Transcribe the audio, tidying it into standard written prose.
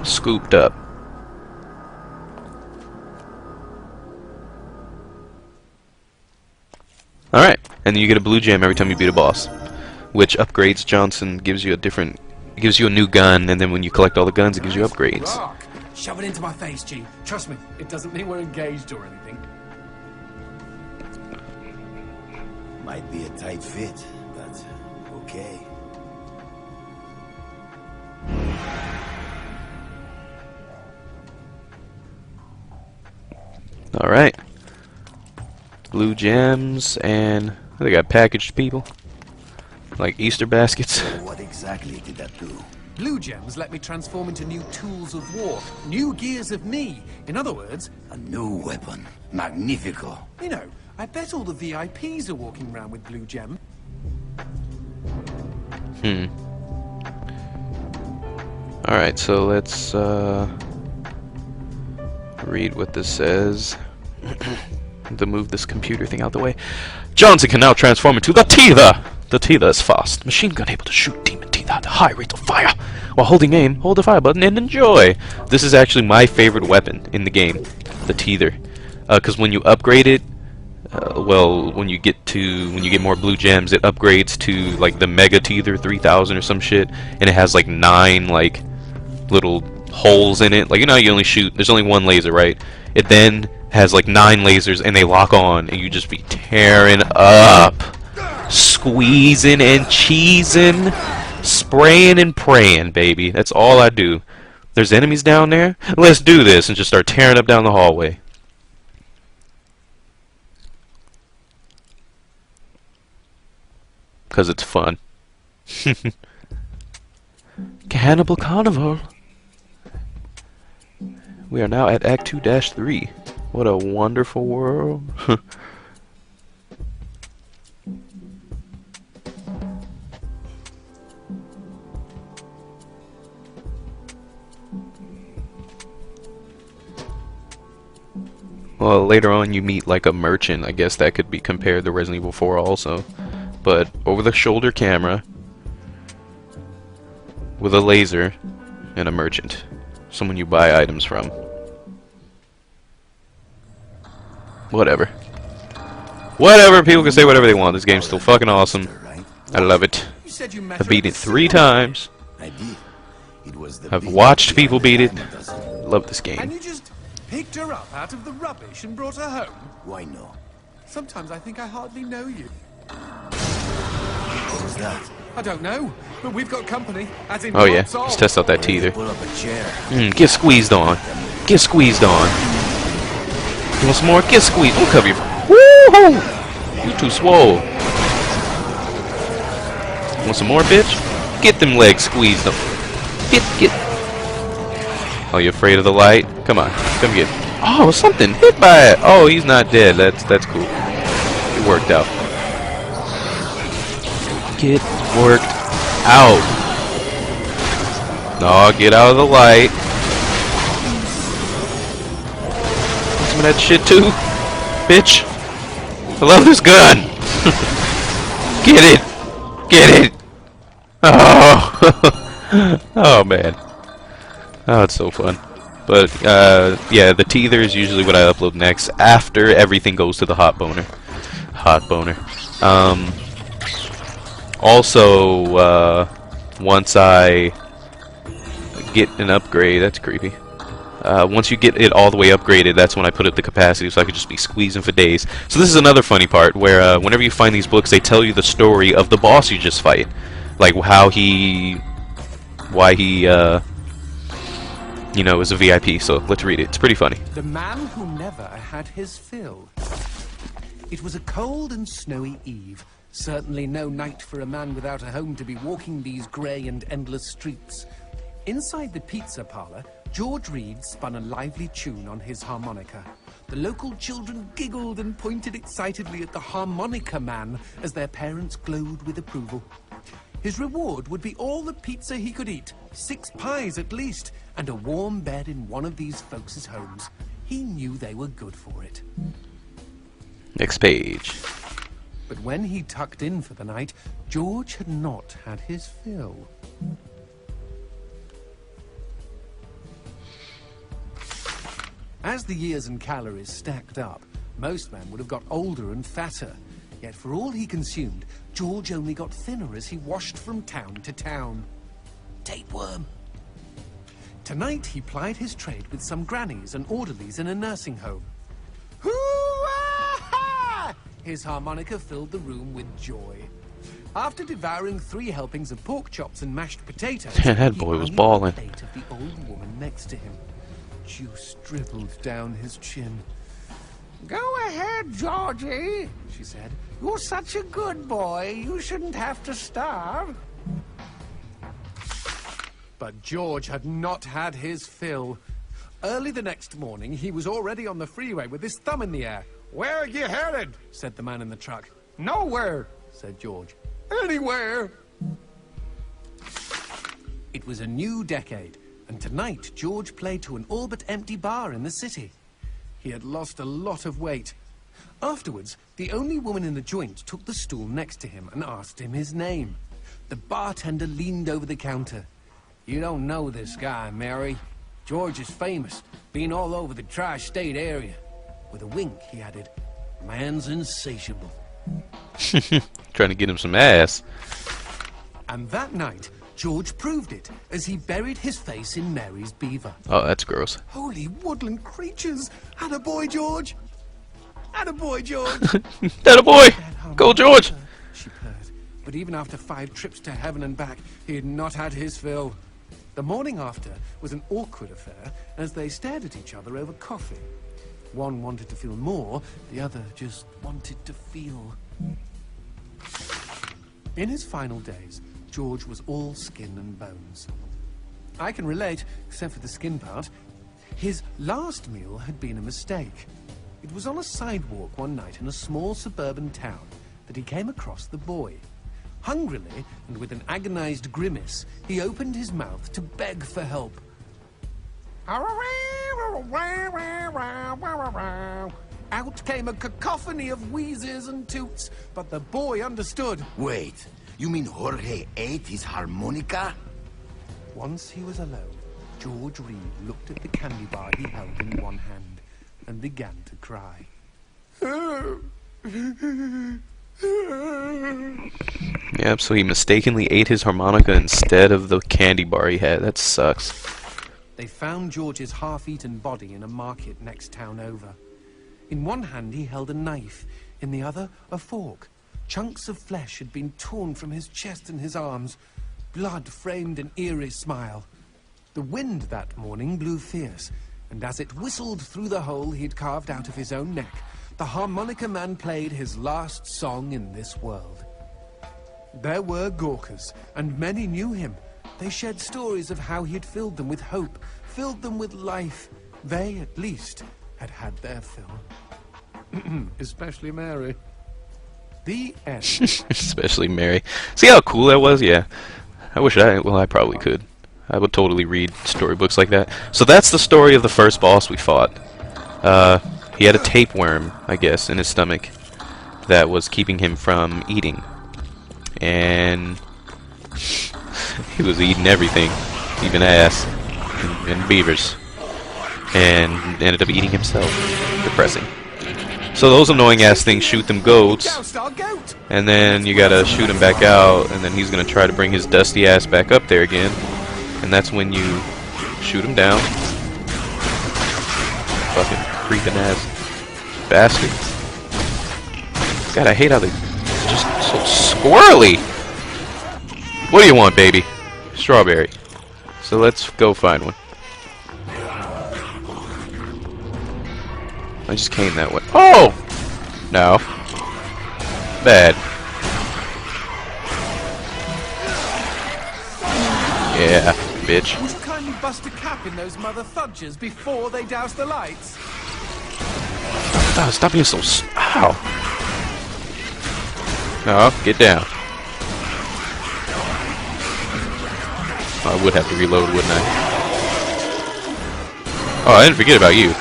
scooped up. Alright, and then you get a blue gem every time you beat a boss, which upgrades Johnson, gives you a new gun, and then when you collect all the guns, it gives you upgrades. Rock. Shove it into my face, G. Trust me, it doesn't mean we're engaged or anything. Might be a tight fit, but okay. Alright. Blue gems, and they got packaged people. Like Easter baskets. What exactly did that do? Blue gems let me transform into new tools of war, new gears of me. In other words, A new weapon. Magnifico. you know, I bet all the VIPs are walking around with blue gem. Alright, so let's read what this says. To move this computer thing out the way. Johnson can now transform into the Teether! The Teether is fast. Machine gun able to shoot demon teeth at a high rate of fire. While holding aim, hold the fire button and enjoy! This is actually my favorite weapon in the game. The Teether. Because when you upgrade it, well, when you get more blue gems, it upgrades to like the Mega Teether 3000 or some shit, and it has like 9 like little holes in it. Like, you know, you only shoot, there's only one laser, right? It then has like 9 lasers, and they lock on, and you just be tearing up, squeezing and cheesing, spraying and praying, baby. That's all I do. There's enemies down there. Let's do this, and just start tearing up down the hallway. Because it's fun. Cannibal Carnival. We are now at Act 2-3. What a wonderful world. Well, later on you meet like a merchant. I guess that could be compared to Resident Evil 4 also. But over-the-shoulder camera with a laser and a merchant. Someone you buy items from. Whatever. Whatever, people can say whatever they want. This game's still fucking awesome. I love it. You said you met I've her beaten at it the 3 cinema. times. I did. It was the I've big watched people beat it. dozen. Love this And game. you just picked her up out of the rubbish and brought her home? Why no? Sometimes I think I hardly know you. What was that? I don't know, but we've got company, as in Oh yeah, lots of. let's test out that Ready to teether. pull up a chair. Get squeezed on. Get squeezed on. You want some more? Get squeezed. Don't cover your... Woohoo! You too swole. Want some more, bitch? Get them legs squeezed up. Get. Oh, you afraid of the light? Come on, come get. Oh, something hit by it. Oh, he's not dead. That's cool. It worked out. Get worked out. No, get out of the light. Want some of that shit too, bitch? I love this gun. Get it. Get it. Oh. Oh man. Oh, it's so fun. But yeah, the teether is usually what I upload next after everything goes to the hot boner. Hot boner. Also, once I get an upgrade, that's creepy. Once you get it all the way upgraded, that's when I put up the capacity, so I could just be squeezing for days. So this is another funny part, where whenever you find these books, they tell you the story of the boss you just fight, like how why he, you know, is a VIP. So let's read it. It's pretty funny. The man who never had his fill. It was a cold and snowy eve. Certainly no night for a man without a home to be walking these grey and endless streets. Inside the pizza parlor, George Reed spun a lively tune on his harmonica. The local children giggled and pointed excitedly at the harmonica man as their parents glowed with approval. His reward would be all the pizza he could eat, 6 pies at least, and a warm bed in one of these folks' homes. He knew they were good for it. Next page. But when he tucked in for the night, George had not had his fill. As the years and calories stacked up, most men would have got older and fatter. Yet for all he consumed, George only got thinner as he washed from town to town. Tapeworm. Tonight he plied his trade with some grannies and orderlies in a nursing home. Hoo-ah! His harmonica filled the room with joy. After devouring 3 helpings of pork chops and mashed potatoes, That boy was balling. He ate of the old woman next to him. Juice dribbled down his chin. "Go ahead, Georgie," she said. "You're such a good boy. You shouldn't have to starve." But George had not had his fill. Early the next morning, he was already on the freeway with his thumb in the air. "Where are you headed?" said the man in the truck. "Nowhere," said George. "Anywhere." It was a new decade, and tonight George played to an all but empty bar in the city. He had lost a lot of weight. Afterwards, the only woman in the joint took the stool next to him and asked him his name. The bartender leaned over the counter. "You don't know this guy, Mary. George is famous, been all over the tri-state area." With a wink, he added, "Man's insatiable." Trying to get him some ass. And that night, George proved it as he buried his face in Mary's beaver. Oh, that's gross. Holy woodland creatures! Attaboy, George! Attaboy, George! That a boy! Go, George! She purred. But even after 5 trips to heaven and back, he had not had his fill. The morning after was an awkward affair as they stared at each other over coffee. One wanted to feel more, the other just wanted to feel. In his final days, George was all skin and bones. I can relate, except for the skin part. His last meal had been a mistake. It was on a sidewalk one night in a small suburban town that he came across the boy. Hungrily, and with an agonized grimace, he opened his mouth to beg for help. Out came a cacophony of wheezes and toots, but the boy understood. Wait, you mean Jorge ate his harmonica? Once he was alone, George Reed looked at the candy bar he held in one hand and began to cry. Yep, so he mistakenly ate his harmonica instead of the candy bar he had. That sucks. They found George's half-eaten body in a market next town over. In one hand he held a knife, in the other a fork. Chunks of flesh had been torn from his chest and his arms. Blood framed an eerie smile. The wind that morning blew fierce, and as it whistled through the hole he'd carved out of his own neck, the harmonica man played his last song in this world. There were Gawkers, and many knew him. They shared stories of how he'd filled them with hope, filled them with life. They, at least, had had their fill. Especially Mary. The end. Especially Mary. See how cool that was? Yeah. I probably could. I would totally read storybooks like that. So that's the story of the first boss we fought. He had a tapeworm, I guess, in his stomach that was keeping him from eating. And he was eating everything, even ass and beavers. And ended up eating himself. Depressing. So those annoying ass things shoot them goats, and then you gotta shoot him back out, and then he's gonna try to bring his dusty ass back up there again, and that's when you shoot him down. Fucking creeping ass bastard. God, I hate how they're just so squirrely. What do you want, baby? Strawberry. So let's go find one. I just came that way. Oh! No. Bad. Yeah, bitch. Would you kindly bust a cap in those mother fudges before they douse the lights? Oh, stop being so ow. No, get down. I would have to reload, wouldn't I? Oh, I didn't forget about you.